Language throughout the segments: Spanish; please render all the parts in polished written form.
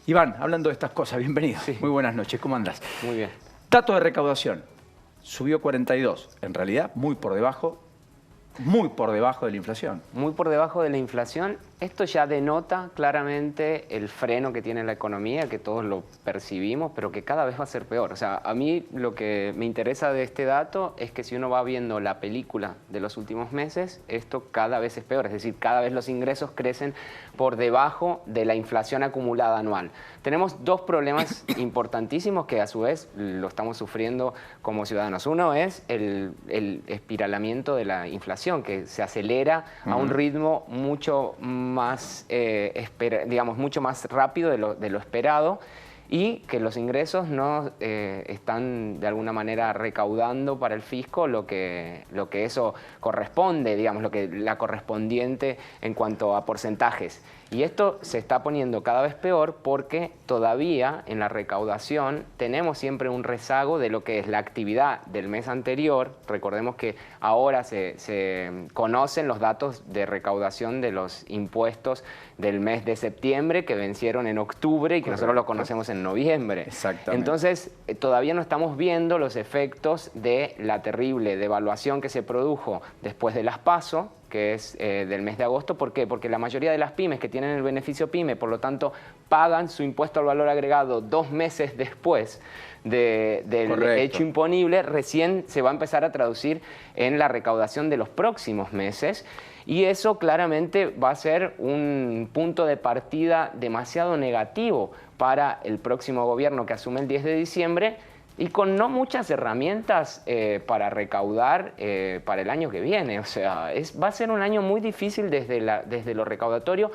Iván, hablando de estas cosas, bienvenido. Sí. Muy buenas noches, ¿cómo andás? Muy bien. Datos de recaudación. Subió 42. En realidad, muy por debajo de la inflación. Muy por debajo de la inflación. Esto ya denota claramente el freno que tiene la economía, que todos lo percibimos, pero que cada vez va a ser peor. O sea, a mí lo que me interesa de este dato es que si uno va viendo la película de los últimos meses, esto cada vez es peor. Es decir, cada vez los ingresos crecen por debajo de la inflación acumulada anual. Tenemos dos problemas importantísimos que a su vez lo estamos sufriendo como ciudadanos. Uno es el espiralamiento de la inflación, que se acelera a un ritmo mucho más, mucho más rápido de lo esperado, y que los ingresos no están de alguna manera recaudando para el fisco lo que eso corresponde, digamos, la correspondiente en cuanto a porcentajes. Y esto se está poniendo cada vez peor porque todavía en la recaudación tenemos siempre un rezago de lo que es la actividad del mes anterior. Recordemos que ahora se conocen los datos de recaudación de los impuestos del mes de septiembre que vencieron en octubre y que nosotros lo conocemos en noviembre. Exactamente. Entonces, todavía no estamos viendo los efectos de la terrible devaluación que se produjo después de las PASO, que es del mes de agosto. ¿Por qué? Porque la mayoría de las pymes que tienen el beneficio PYME, por lo tanto, pagan su impuesto al valor agregado 2 meses después del hecho imponible, recién se va a empezar a traducir en la recaudación de los próximos meses. Y eso claramente va a ser un punto de partida demasiado negativo para el próximo gobierno que asume el 10 de diciembre, y con no muchas herramientas para recaudar para el año que viene. O sea, va a ser un año muy difícil desde lo recaudatorio.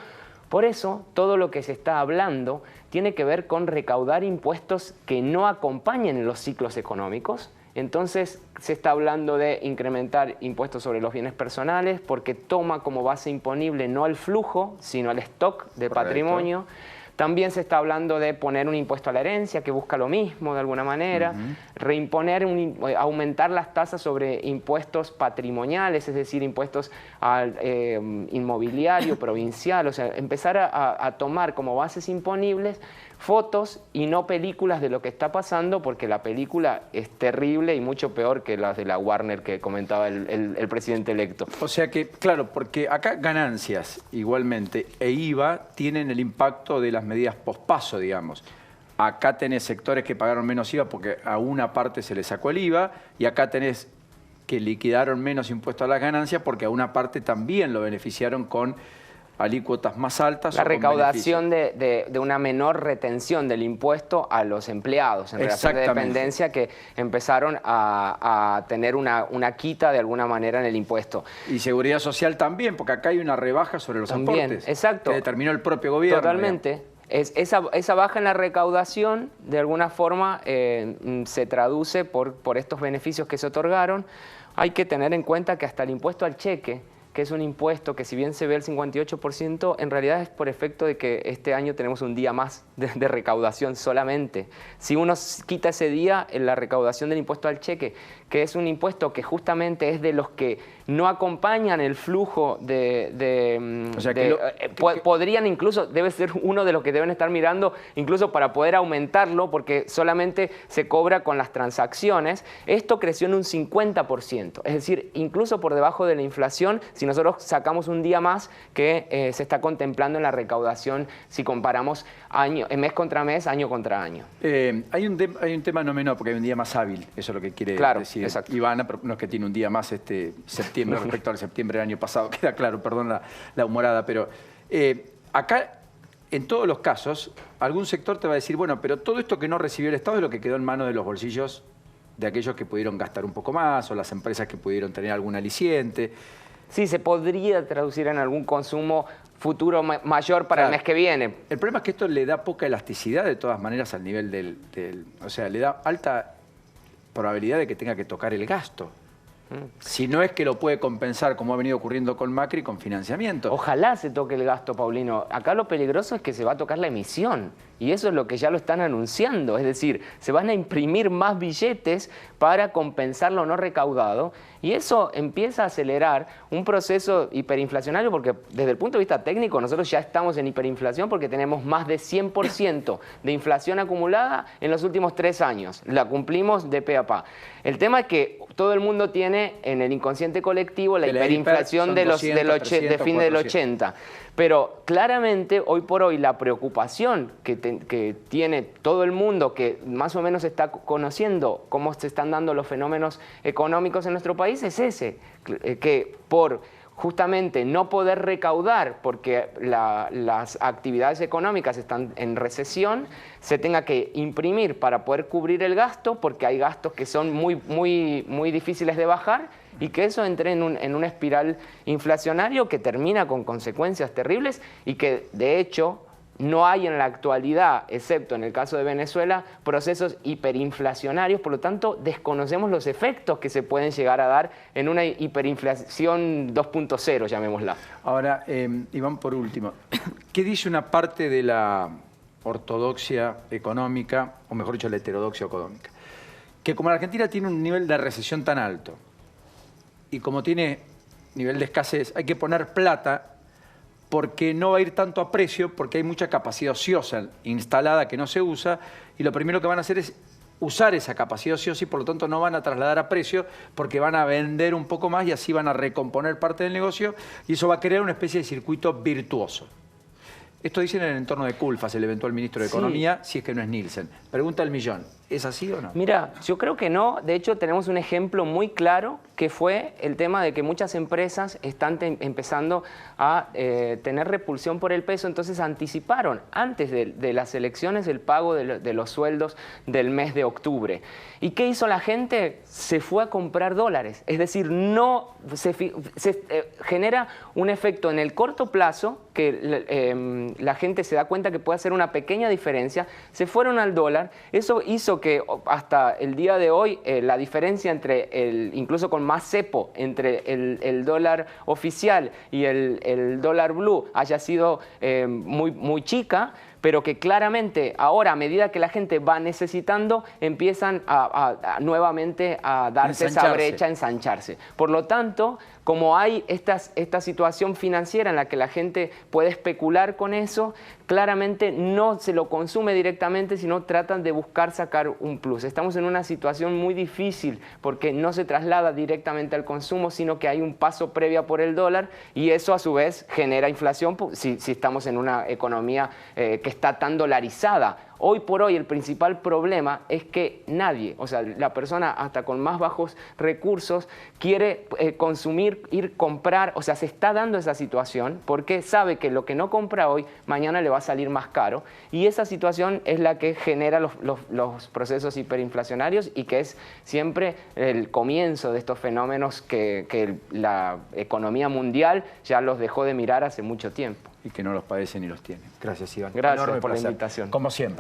Por eso, todo lo que se está hablando tiene que ver con recaudar impuestos que no acompañen los ciclos económicos. Entonces, se está hablando de incrementar impuestos sobre los bienes personales porque toma como base imponible no el flujo, sino el stock de patrimonio. También se está hablando de poner un impuesto a la herencia que busca lo mismo de alguna manera, reimponer, aumentar las tasas sobre impuestos patrimoniales, es decir, impuestos al inmobiliario provincial, o sea, empezar a tomar como bases imponibles fotos y no películas de lo que está pasando, porque la película es terrible y mucho peor que las de la Warner que comentaba el presidente electo. O sea que, claro, porque acá ganancias igualmente e IVA tienen el impacto de las medidas pospaso, digamos. Acá tenés sectores que pagaron menos IVA porque a una parte se le sacó el IVA, y acá tenés que liquidaron menos impuestos a las ganancias porque a una parte también lo beneficiaron con alícuotas más altas. La recaudación de una menor retención del impuesto a los empleados en relación de dependencia, que empezaron a tener una quita de alguna manera en el impuesto. Y seguridad social también, porque acá hay una rebaja sobre los aportes. Exacto. Que determinó el propio gobierno. Totalmente. Esa baja en la recaudación, de alguna forma, se traduce por estos beneficios que se otorgaron. Hay que tener en cuenta que hasta el impuesto al cheque, que es un impuesto que si bien se ve el 58%, en realidad es por efecto de que este año tenemos un día más de recaudación solamente. Si uno quita ese día en la recaudación del impuesto al cheque, que es un impuesto que justamente es de los que no acompañan el flujo podrían incluso, debe ser uno de los que deben estar mirando incluso para poder aumentarlo, porque solamente se cobra con las transacciones. Esto creció en un 50%, es decir, incluso por debajo de la inflación, si nosotros sacamos un día más que se está contemplando en la recaudación si comparamos mes contra mes, año contra año. Hay un tema no menor, porque hay un día más hábil, eso es lo que quiere decir Ivana, pero no es que tiene un día más septiembre respecto al septiembre del año pasado, queda claro, perdón la humorada, pero acá en todos los casos algún sector te va a decir, bueno, pero todo esto que no recibió el Estado es lo que quedó en manos de los bolsillos de aquellos que pudieron gastar un poco más o las empresas que pudieron tener algún aliciente. Sí, se podría traducir en algún consumo futuro mayor para el mes que viene. El problema es que esto le da poca elasticidad de todas maneras al nivel o sea, le da alta probabilidad de que tenga que tocar el gasto. Si no es que lo puede compensar, como ha venido ocurriendo con Macri, con financiamiento. Ojalá se toque el gasto, Paulino. Acá lo peligroso es que se va a tocar la emisión. Y eso es lo que ya lo están anunciando, es decir, se van a imprimir más billetes para compensar lo no recaudado, y eso empieza a acelerar un proceso hiperinflacionario, porque desde el punto de vista técnico nosotros ya estamos en hiperinflación porque tenemos más de 100% de inflación acumulada en los últimos 3 años. La cumplimos de pe a pa. El tema es que todo el mundo tiene en el inconsciente colectivo la hiperinflación de fin del 80. Pero claramente, hoy por hoy, la preocupación que tiene todo el mundo, que más o menos está conociendo cómo se están dando los fenómenos económicos en nuestro país, es ese, que por justamente no poder recaudar porque las actividades económicas están en recesión, se tenga que imprimir para poder cubrir el gasto, porque hay gastos que son muy difíciles de bajar, y que eso entre en una espiral inflacionario que termina con consecuencias terribles y que de hecho no hay en la actualidad, excepto en el caso de Venezuela, procesos hiperinflacionarios. Por lo tanto, desconocemos los efectos que se pueden llegar a dar en una hiperinflación 2.0, llamémosla. Ahora, Iván, por último, ¿qué dice una parte de la ortodoxia económica, o mejor dicho, la heterodoxia económica? Que como la Argentina tiene un nivel de recesión tan alto, y como tiene nivel de escasez, hay que poner plata porque no va a ir tanto a precio, porque hay mucha capacidad ociosa instalada que no se usa, y lo primero que van a hacer es usar esa capacidad ociosa y por lo tanto no van a trasladar a precio porque van a vender un poco más y así van a recomponer parte del negocio, y eso va a crear una especie de circuito virtuoso. Esto dicen en el entorno de Culfas, el eventual ministro de Economía, si es que no es Nielsen. Pregunta al millón, ¿es así o no? Mira, yo creo que no. De hecho, tenemos un ejemplo muy claro que fue el tema de que muchas empresas están empezando a tener repulsión por el peso, entonces anticiparon antes de las elecciones el pago de los sueldos del mes de octubre. ¿Y qué hizo la gente? Se fue a comprar dólares. Es decir, no se genera un efecto en el corto plazo que la gente se da cuenta que puede hacer una pequeña diferencia. Se fueron al dólar. Eso hizo que hasta el día de hoy la diferencia entre incluso con más cepo, entre el dólar oficial y el dólar blue haya sido muy chica, pero que claramente ahora, a medida que la gente va necesitando, empiezan nuevamente a darse esa brecha, a ensancharse. Por lo tanto, como hay esta situación financiera en la que la gente puede especular con eso, claramente no se lo consume directamente, sino tratan de buscar sacar un plus. Estamos en una situación muy difícil porque no se traslada directamente al consumo, sino que hay un paso previo por el dólar, y eso a su vez genera inflación si estamos en una economía que está tan dolarizada. Hoy por hoy el principal problema es que nadie, o sea, la persona hasta con más bajos recursos quiere consumir, comprar, o sea, se está dando esa situación porque sabe que lo que no compra hoy, mañana le va a salir más caro, y esa situación es la que genera los procesos hiperinflacionarios, y que es siempre el comienzo de estos fenómenos que la economía mundial ya los dejó de mirar hace mucho tiempo. Y que no los padece ni los tiene. Gracias, Iván. Gracias por la invitación. Como siempre.